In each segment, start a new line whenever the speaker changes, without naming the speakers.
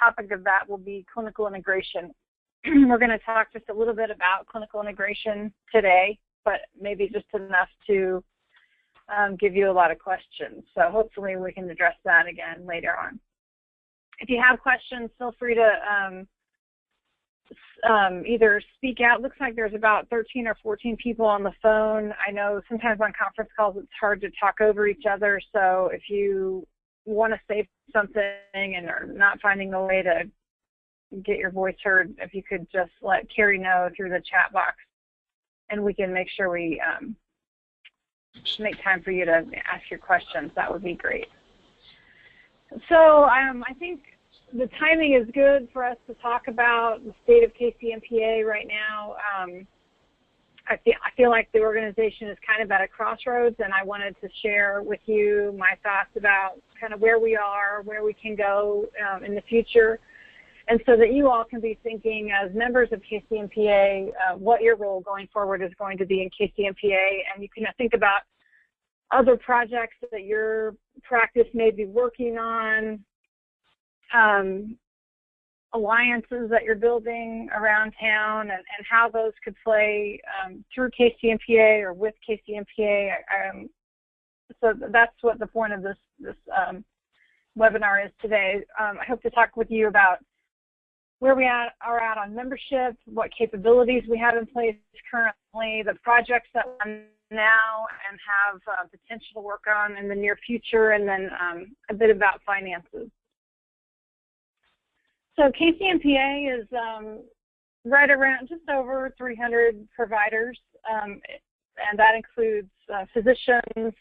topic of that will be clinical integration. We're going to talk just a little bit about clinical integration today, but maybe just enough to give you a lot of questions. So hopefully we can address that again later on. If you have questions, feel free to either speak out. Looks like there's about 13 or 14 people on the phone. I know sometimes on conference calls it's hard to talk over each other, so if you want to say something and are not finding a way to get your voice heard, if you could just let Carrie know through the chat box, and we can make sure we make time for you to ask your questions. That would be great. So I think the timing is good for us to talk about the state of KCMPA right now. I feel like the organization is kind of at a crossroads, and I wanted to share with you my thoughts about kind of where we are, where we can go in the future, and so that you all can be thinking as members of KCMPA what your role going forward is going to be in KCMPA, and you can think about other projects that your practice may be working on, alliances that you're building around town, and how those could play through KCMPA or with KCMPA. So that's what the point of this webinar is today. I hope to talk with you about where we are at on membership, what capabilities we have in place currently, the projects that we're on now and have potential to work on in the near future, and then a bit about finances. So KCMPA is right around just over 300 providers, and that includes physicians,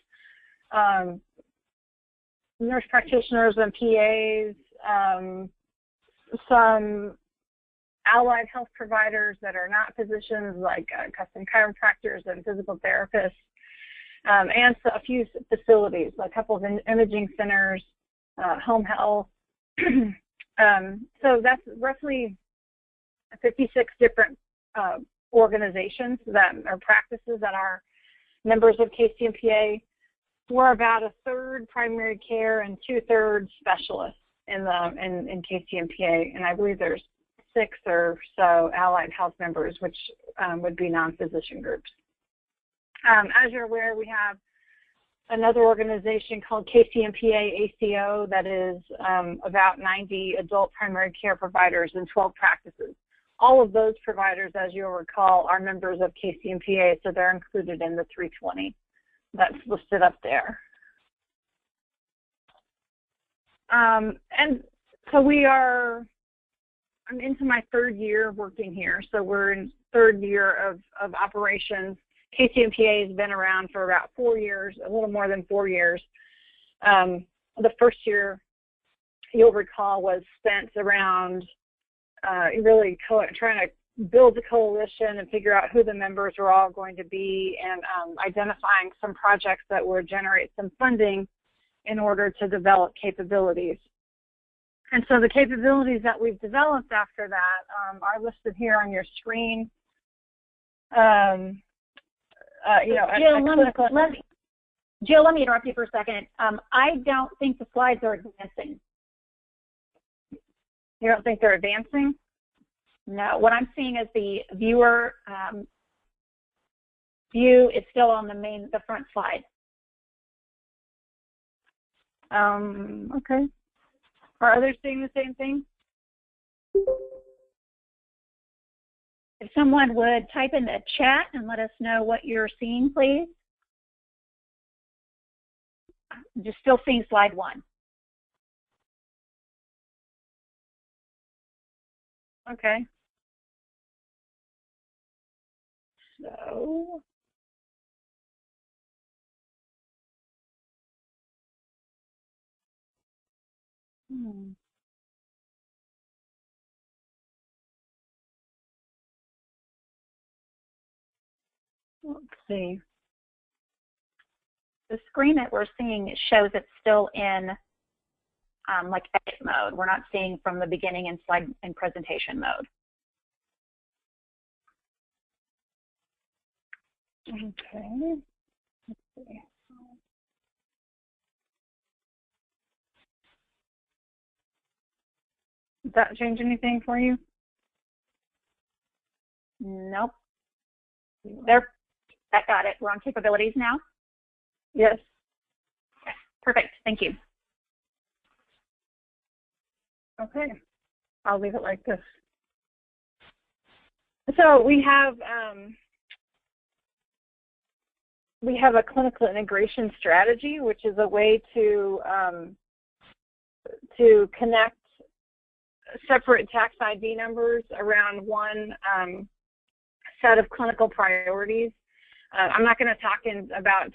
nurse practitioners and PAs, some allied health providers that are not physicians, like custom chiropractors and physical therapists, and so a few facilities, like a couple of imaging centers, home health. So that's roughly 56 different organizations that are practices that are members of KCMPA. We're about a third primary care and 2/3 specialists in KCMPA, and I believe there's 6 or so allied health members, which would be non-physician groups. As you're aware, we have another organization called KCMPA ACO that is about 90 adult primary care providers in 12 practices. All of those providers, as you'll recall, are members of KCMPA, so they're included in the 320 that's listed up there. And so I'm into my 3rd year working here, so we're in 3rd year of operations. KCMPA has been around for about 4 years, a little more than 4 years. The first year, you'll recall, was spent around really trying to build a coalition and figure out who the members were all going to be, and identifying some projects that would generate some funding in order to develop capabilities. And so the capabilities that we've developed after that are listed here on your screen.
Jill, let me interrupt you for a second. I don't think the slides are advancing.
You don't think they're advancing?
No, what I'm seeing is the viewer view is still on the front slide.
Okay. Are others seeing the same thing?
If someone would type in the chat and let us know what you're seeing, please. I'm just still seeing slide 1.
Okay. So let's see.
The screen that we're seeing shows it's still in like edit mode. We're not seeing from the beginning in slide and presentation mode.
Okay. Let's see. Does that change anything for you?
Nope. There. That got it. We're on capabilities now?
Yes.
Okay. Perfect. Thank you.
Okay. I'll leave it like this. So we have a clinical integration strategy, which is a way to connect separate tax ID numbers around one set of clinical priorities. I'm not going to talk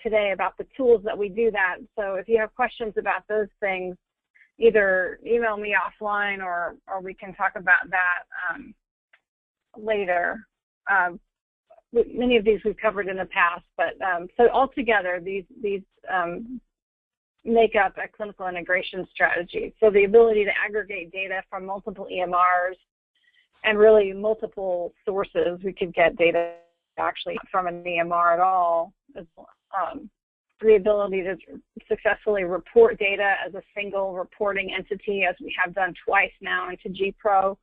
today about the tools that we do that. So if you have questions about those things, either email me offline or we can talk about that later. Many of these we've covered in the past, but so altogether these make up a clinical integration strategy. So the ability to aggregate data from multiple EMRs and really multiple sources. We could get data actually from an EMR at all. The ability to successfully report data as a single reporting entity, as we have done twice now into GPRO,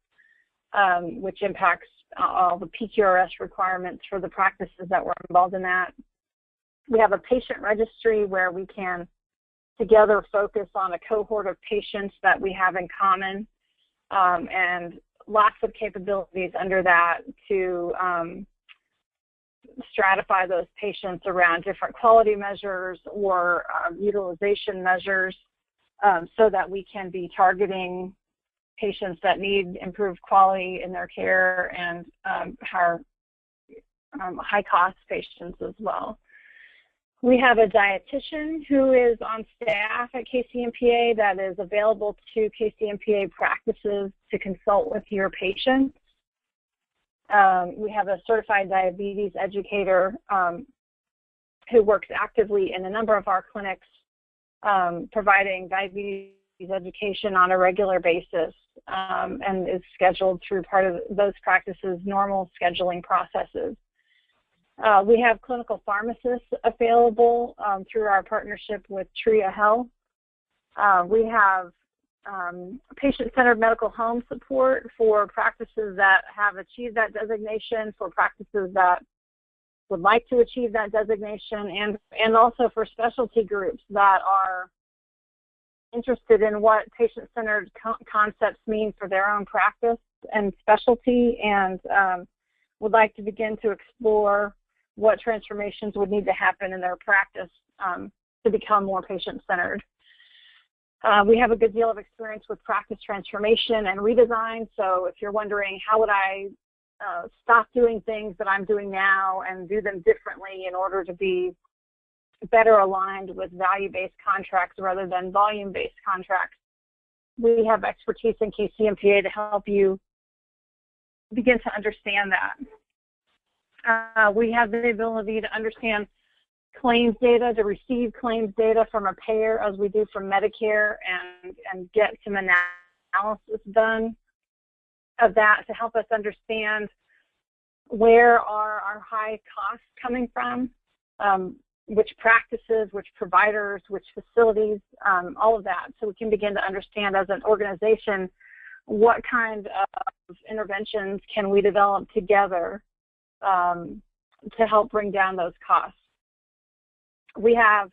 which impacts all the PQRS requirements for the practices that were involved in that. We have a patient registry where we can together focus on a cohort of patients that we have in common, and lots of capabilities under that to stratify those patients around different quality measures or utilization measures, so that we can be targeting patients that need improved quality in their care and our high-cost patients as well. We have a dietitian who is on staff at KCMPA that is available to KCMPA practices to consult with your patients. We have a certified diabetes educator who works actively in a number of our clinics, providing diabetes education on a regular basis, and is scheduled through part of those practices' normal scheduling processes. We have clinical pharmacists available through our partnership with Tria Health. We have patient-centered medical home support for practices that have achieved that designation, for practices that would like to achieve that designation, and also for specialty groups that are interested in what patient-centered concepts mean for their own practice and specialty, and would like to begin to explore what transformations would need to happen in their practice to become more patient-centered. We have a good deal of experience with practice transformation and redesign, so if you're wondering how would I stop doing things that I'm doing now and do them differently in order to be better aligned with value-based contracts rather than volume-based contracts, we have expertise in KCMPA to help you begin to understand that. We have the ability to understand claims data, to receive claims data from a payer as we do from Medicare, and get some analysis done of that to help us understand where are our high costs coming from, which practices, which providers, which facilities, all of that, so we can begin to understand as an organization what kind of interventions can we develop together to help bring down those costs. We have,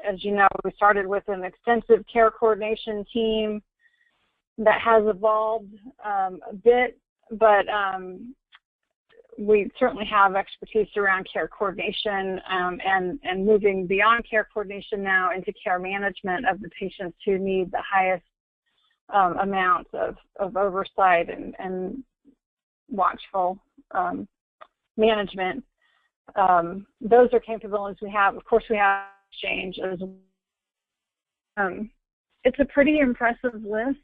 as you know, we started with an extensive care coordination team that has evolved a bit, but we certainly have expertise around care coordination and moving beyond care coordination now into care management of the patients who need the highest amount of oversight and watchful management. Those are capabilities we have. Of course, we have exchange as it's a pretty impressive list.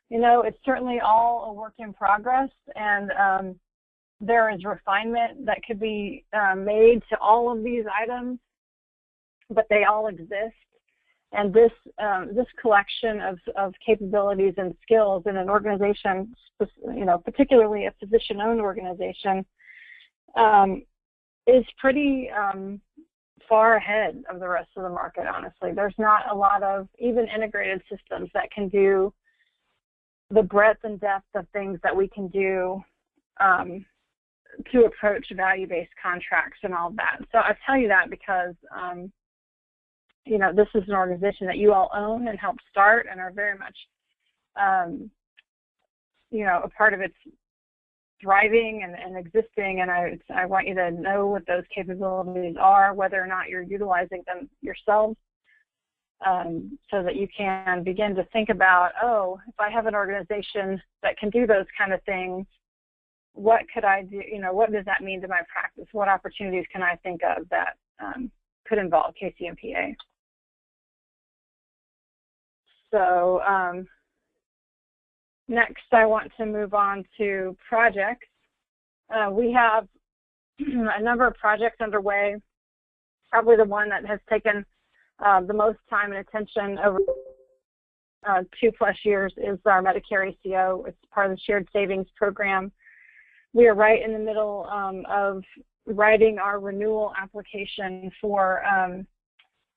You know, it's certainly all a work in progress, and there is refinement that could be made to all of these items, but they all exist. And this collection of capabilities and skills in an organization, you know, particularly a physician-owned organization, is pretty far ahead of the rest of the market, honestly. There's not a lot of even integrated systems that can do the breadth and depth of things that we can do to approach value-based contracts and all of that. So I tell you that because, you know, this is an organization that you all own and helped start and are very much, you know, a part of its thriving and existing, and I want you to know what those capabilities are, whether or not you're utilizing them yourselves, so that you can begin to think about, oh, if I have an organization that can do those kind of things, what could I do? You know, what does that mean to my practice? What opportunities can I think of that could involve KCMPA? So next, I want to move on to projects. We have a number of projects underway. Probably the one that has taken the most time and attention over 2+ years is our Medicare ACO. It's part of the Shared Savings Program. We are right in the middle of writing our renewal application for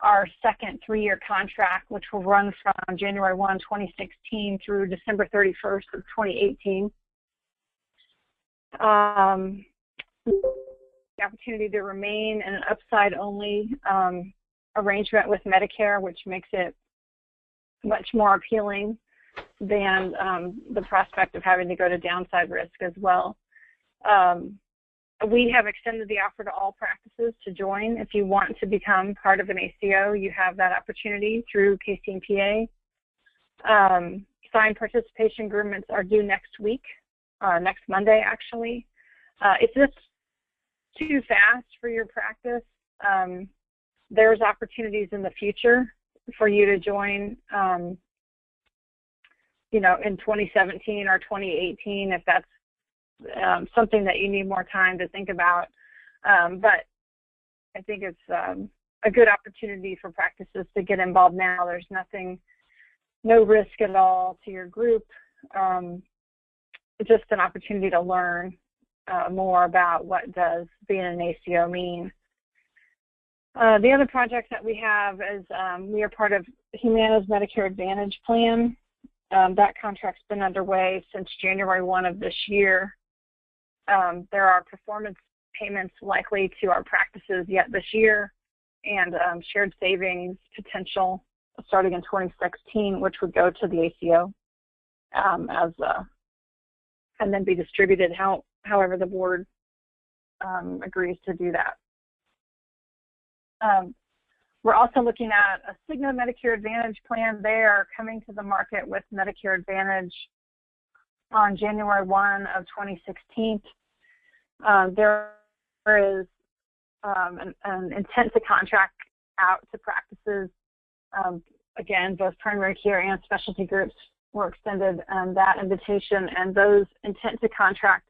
our second 3-year contract, which will run from January 1, 2016 through December 31st of 2018. The opportunity to remain in an upside-only arrangement with Medicare, which makes it much more appealing than the prospect of having to go to downside risk as well. We have extended the offer to all practices to join. If you want to become part of an ACO, you have that opportunity through KCMPA. Signed participation agreements are due next week, next Monday actually. If this is too fast for your practice, there's opportunities in the future for you to join, you know, in 2017 or 2018 if that's something that you need more time to think about. But I think it's a good opportunity for practices to get involved now. There's no risk at all to your group. It's just an opportunity to learn more about what does being an ACO mean. The other project that we have is we are part of Humana's Medicare Advantage plan. That contract's been underway since January 1 of this year. There are performance payments likely to our practices yet this year, and shared savings potential starting in 2016, which would go to the ACO and then be distributed however the board agrees to do that. We're also looking at a Cigna Medicare Advantage plan. They are coming to the market with Medicare Advantage on January 1 of 2016. There is an intent to contract out to practices. Again, both primary care and specialty groups were extended that invitation, and those intent to contract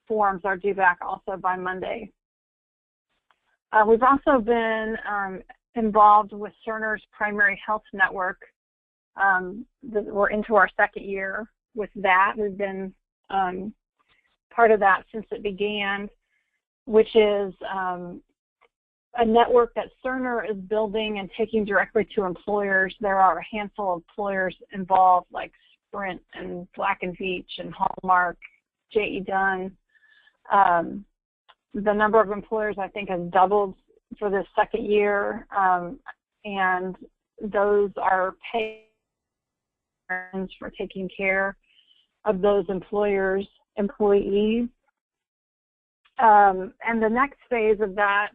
forms are due back also by Monday. We've also been involved with Cerner's Primary Health Network. We're into our second year with that. We've been part of that since it began, which is a network that Cerner is building and taking directly to employers. There are a handful of employers involved, like Sprint and Black & Veatch and Hallmark, J.E. Dunn. The number of employers, I think, has doubled for this second year, and those are paying for taking care of those employers' employees. And the next phase of that,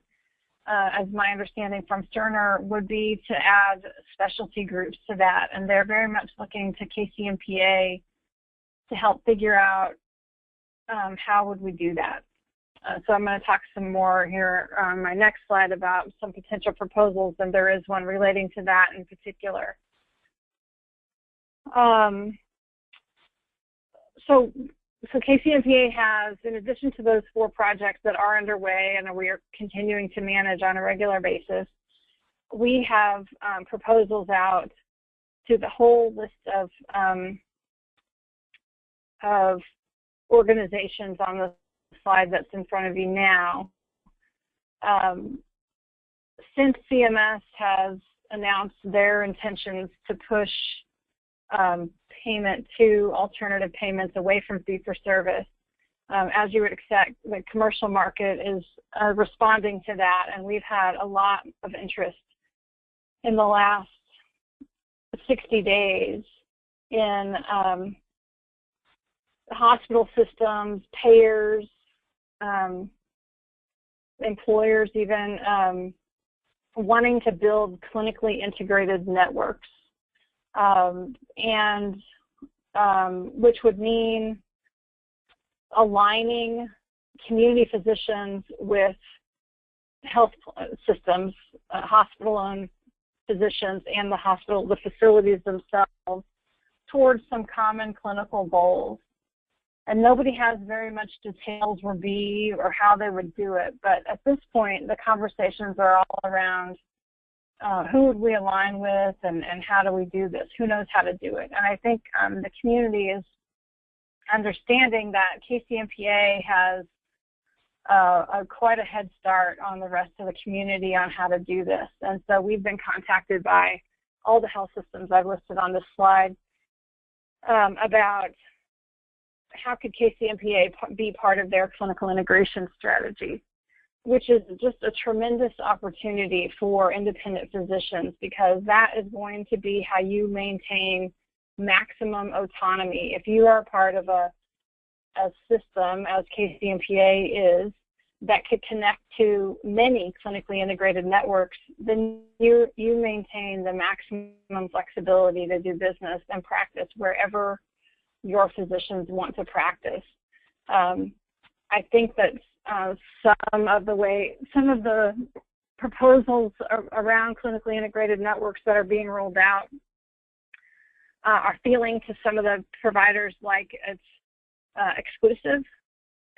as my understanding from Cerner, would be to add specialty groups to that, and they're very much looking to KCMPA to help figure out how would we do that. So I'm going to talk some more here on my next slide about some potential proposals, and there is one relating to that in particular. So KCMPA has, in addition to those 4 projects that are underway and we are continuing to manage on a regular basis, we have proposals out to the whole list of organizations on the slide that's in front of you now. Since CMS has announced their intentions to push payment to alternative payments away from fee-for-service. As you would expect, the commercial market is responding to that, and we've had a lot of interest in the last 60 days in hospital systems, payers, employers even, wanting to build clinically integrated networks, and which would mean aligning community physicians with health systems, hospital-owned physicians, and the facilities themselves towards some common clinical goals. And nobody has very much details or how they would do it. But at this point, the conversations are all around who would we align with and how do we do this? Who knows how to do it? And I think the community is understanding that KCMPA has quite a head start on the rest of the community on how to do this. And so we've been contacted by all the health systems I've listed on this slide about how could KCMPA be part of their clinical integration strategy, which is just a tremendous opportunity for independent physicians, because that is going to be how you maintain maximum autonomy. If you are part of a system, as KCMPA is, that could connect to many clinically integrated networks, then you maintain the maximum flexibility to do business and practice wherever your physicians want to practice. I think that some of the proposals around clinically integrated networks that are being rolled out are feeling to some of the providers like it's exclusive,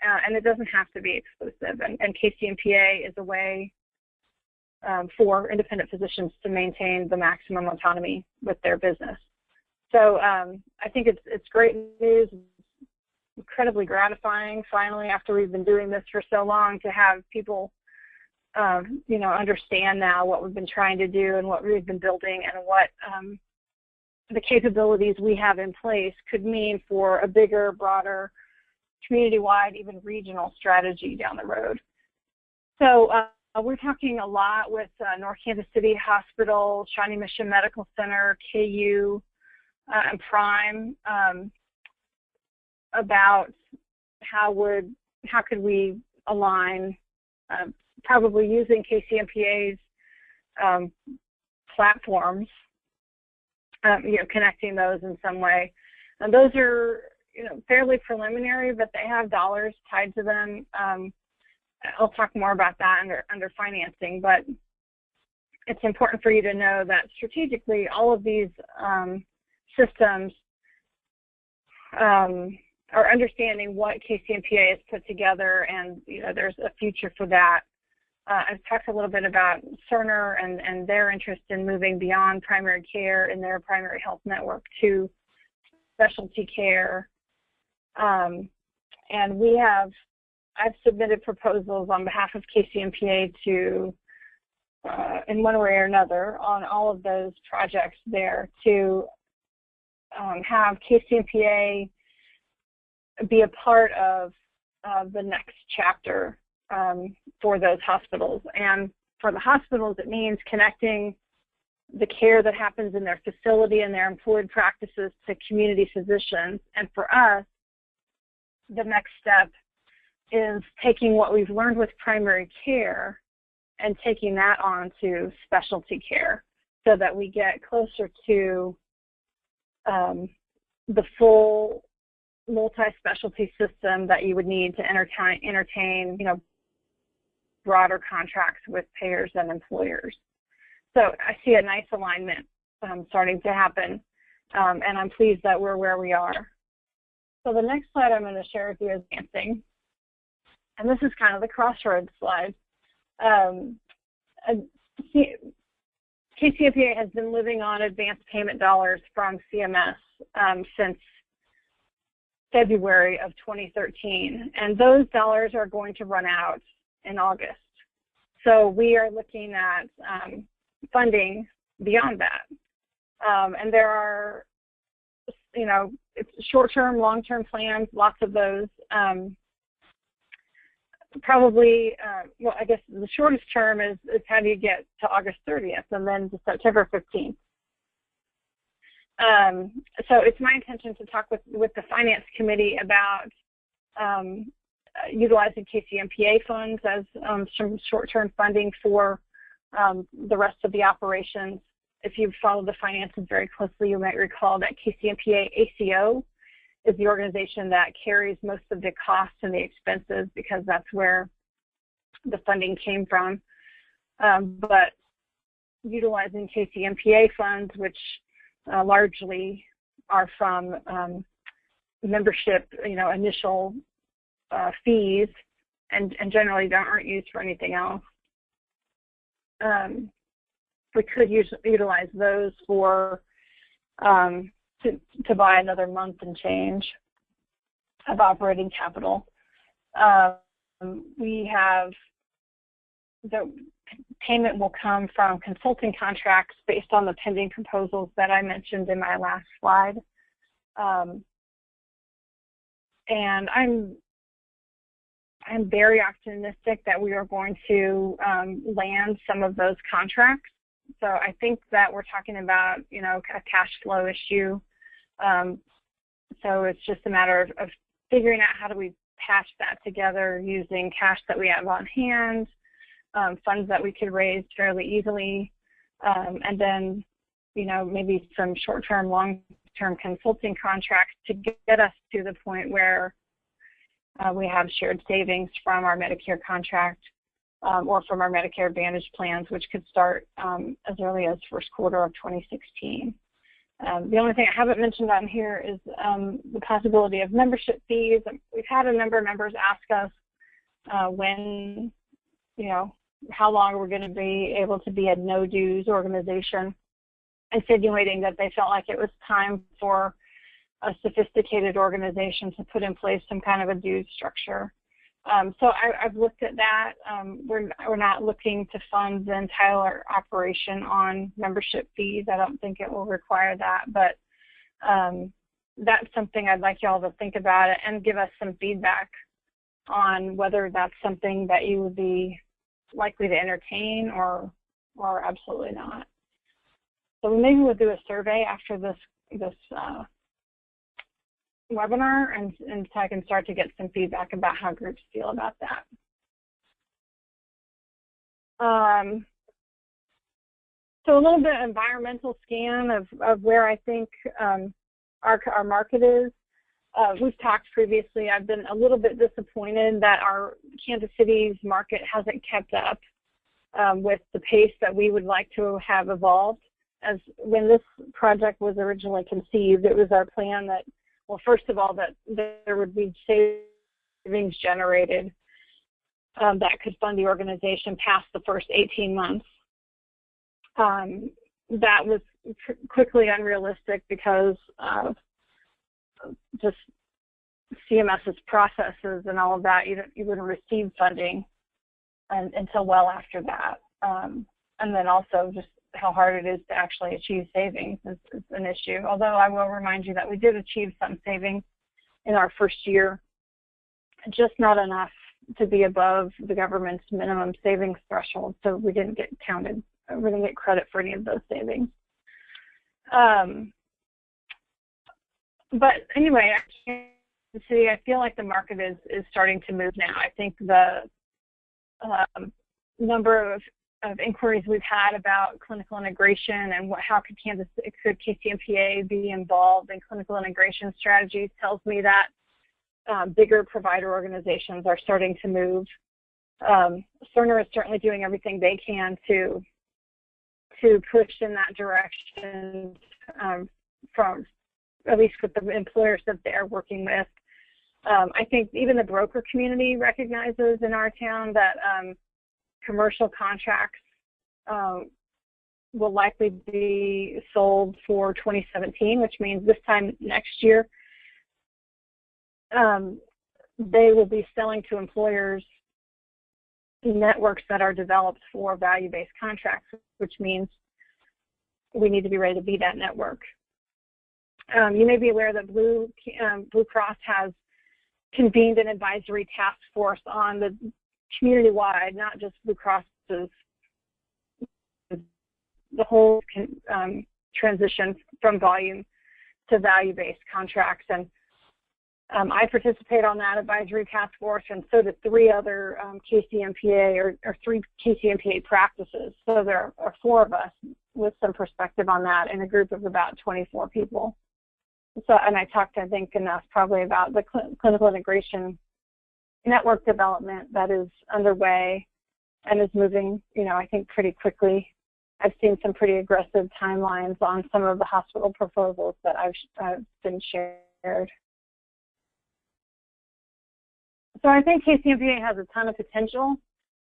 and it doesn't have to be exclusive. And KCMPA is a way for independent physicians to maintain the maximum autonomy with their business. So I think it's great news, incredibly gratifying, finally, after we've been doing this for so long, to have people, understand now what we've been trying to do and what we've been building and what the capabilities we have in place could mean for a bigger, broader, community-wide, even regional strategy down the road. So we're talking a lot with North Kansas City Hospital, Shawnee Mission Medical Center, KU, and Prime about how could we align, probably using KCMPA's platforms, connecting those in some way. And those are fairly preliminary, but they have dollars tied to them. I'll talk more about that under financing, but it's important for you to know that strategically all of these systems are understanding what KCMPA has put together, and there's a future for that. I've talked a little bit about Cerner and their interest in moving beyond primary care in their primary health network to specialty care. And I've submitted proposals on behalf of KCMPA to, in one way or another, on all of those projects there, to have KCMPA be a part of the next chapter for those hospitals. And for the hospitals, it means connecting the care that happens in their facility and their employed practices to community physicians. And for us, the next step is taking what we've learned with primary care and taking that on to specialty care, so that we get closer to the full multi-specialty system that you would need to entertain broader contracts with payers and employers. So I see a nice alignment starting to happen, and I'm pleased that we're where we are. So the next slide I'm going to share with you is advancing, and this is kind of the crossroads slide. KCMPA has been living on advanced payment dollars from CMS since February of 2013, and those dollars are going to run out in August. So we are looking at funding beyond that. And there are it's short-term, long-term plans, lots of those. Probably, well, I guess the shortest term is how do you get to August 30th and then to September 15th. So it's my intention to talk with the Finance Committee about utilizing KCMPA funds as some short-term funding for the rest of the operations. If you've followed the finances very closely, you might recall that KCMPA ACO is the organization that carries most of the costs and the expenses because that's where the funding came from. But utilizing KCMPA funds, which largely are from membership, initial fees, and generally aren't used for anything else. We could utilize those for to buy another month and change of operating capital. We have the payment will come from consulting contracts based on the pending proposals that I mentioned in my last slide. And I'm very optimistic that we are going to land some of those contracts. So I think that we're talking about, a cash flow issue. So it's just a matter of figuring out how do we patch that together using cash that we have on hand, funds that we could raise fairly easily, and then, maybe some short-term, long-term consulting contracts to get us to the point where we have shared savings from our Medicare contract or from our Medicare Advantage plans, which could start as early as first quarter of 2016. The only thing I haven't mentioned on here is the possibility of membership fees. We've had a number of members ask us when, how long we're going to be able to be a no-dues organization, insinuating that they felt like it was time for a sophisticated organization to put in place some kind of a dues structure. So I've looked at that. We're not looking to fund the entire operation on membership fees. I don't think it will require that, but that's something I'd like y'all to think about it and give us some feedback on whether that's something that you would be likely to entertain or absolutely not. So maybe we'll do a survey after this webinar, and so I can start to get some feedback about how groups feel about that. So a little bit of environmental scan of where I think our market is. We've talked previously. I've been a little bit disappointed that our Kansas City's market hasn't kept up with the pace that we would like to have evolved. As when this project was originally conceived, it was our plan that, well, first of all, that there would be savings generated that could fund the organization past the first 18 months. That was quickly unrealistic because of just CMS's processes and all of that. You wouldn't receive funding until well after that. And then also just how hard it is to actually achieve savings is an issue. Although I will remind you that we did achieve some savings in our first year, just not enough to be above the government's minimum savings threshold, so we didn't get counted. We didn't get credit for any of those savings. But anyway, I feel like the market is starting to move now. I think the number of inquiries we've had about clinical integration and how could KCMPA be involved in clinical integration strategies tells me that bigger provider organizations are starting to move. Cerner is certainly doing everything they can to push in that direction from at least with the employers that they're working with. I think even the broker community recognizes in our town that commercial contracts will likely be sold for 2017, which means this time next year they will be selling to employers networks that are developed for value-based contracts, which means we need to be ready to be that network. You may be aware that Blue Cross has convened an advisory task force on the community-wide, not just Blue Cross's, the whole transition from volume to value-based contracts. And I participate on that advisory task force, and so did 3 other KCMPA or 3 KCMPA practices. So there are 4 of us with some perspective on that in a group of about 24 people. So, and I talked, I think, enough probably about the clinical integration network development that is underway and is moving, I think pretty quickly. I've seen some pretty aggressive timelines on some of the hospital proposals that I've been shared. So I think KCMPA has a ton of potential.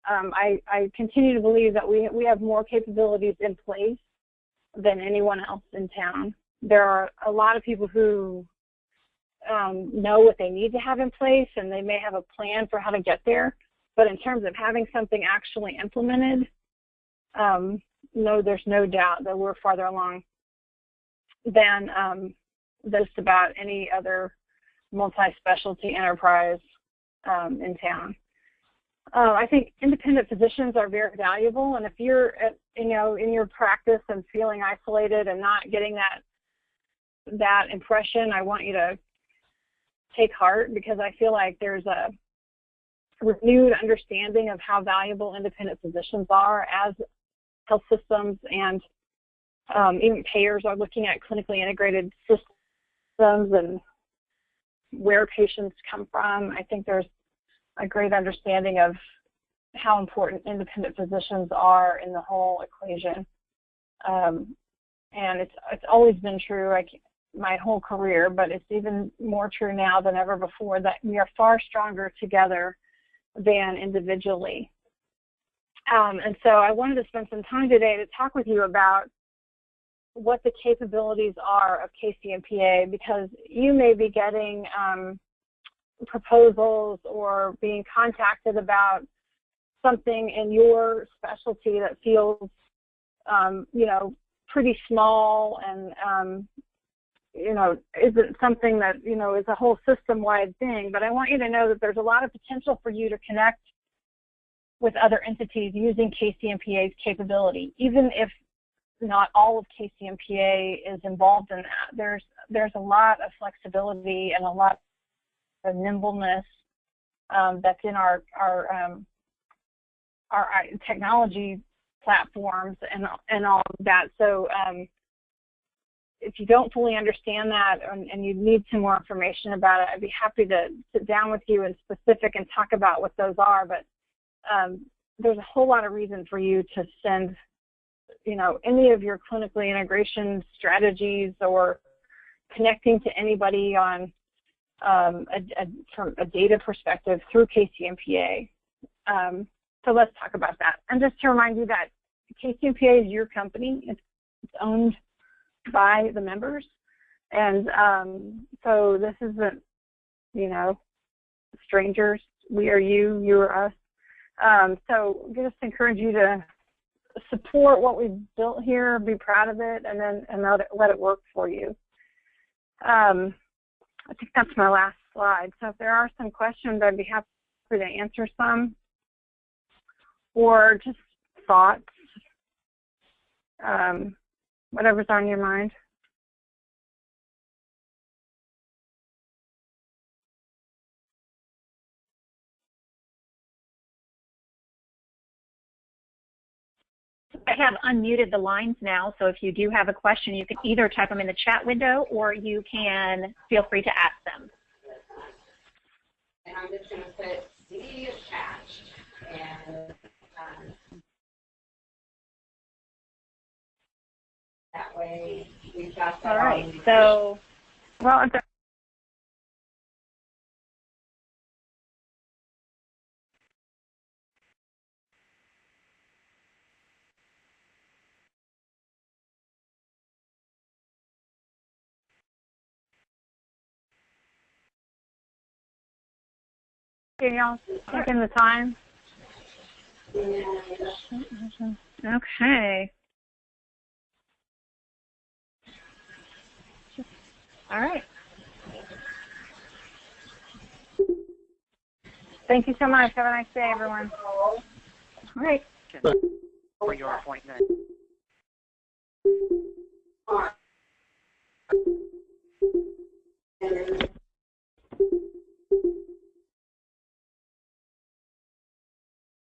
I continue to believe that we have more capabilities in place than anyone else in town. There are a lot of people who know what they need to have in place, and they may have a plan for how to get there. But in terms of having something actually implemented, no, there's no doubt that we're farther along than just about any other multi-specialty enterprise in town. I think independent physicians are very valuable, and if you're, in your practice and feeling isolated and not getting that impression, I want you to take heart, because I feel like there's a renewed understanding of how valuable independent physicians are as health systems and even payers are looking at clinically integrated systems and where patients come from. I think there's a great understanding of how important independent physicians are in the whole equation. And it's always been true my whole career, but it's even more true now than ever before that we are far stronger together than individually. And so I wanted to spend some time today to talk with you about what the capabilities are of KCMPA, because you may be getting proposals or being contacted about something in your specialty that feels, pretty small and, isn't something that, is a whole system-wide thing. But I want you to know that there's a lot of potential for you to connect with other entities using KCMPA's capability, even if not all of KCMPA is involved in that. There's a lot of flexibility and a lot of nimbleness that's in our technology platforms and all of that. So if you don't fully understand that and you need some more information about it, I'd be happy to sit down with you in specific and talk about what those are. But there's a whole lot of reason for you to send, any of your clinically integration strategies or connecting to anybody on from a data perspective through KCMPA. So let's talk about that. And just to remind you that KCMPA is your company. It's owned by the members. And so this isn't, strangers. We are you, you are us. So just encourage you to support what we've built here, be proud of it, and then let it work for you. I think that's my last slide. So if there are some questions, I'd be happy to answer some, or just thoughts, whatever's on your mind.
I have unmuted the lines now, so if you do have a question, you can either type them in the chat window or you can feel free to ask them.
And I'm just going to put CD attached, and that way we've got that.
All right, so,
well, y'all taking the time? Okay.
All right.
Thank you so much. Have a nice day, everyone.
All right.
For your appointment.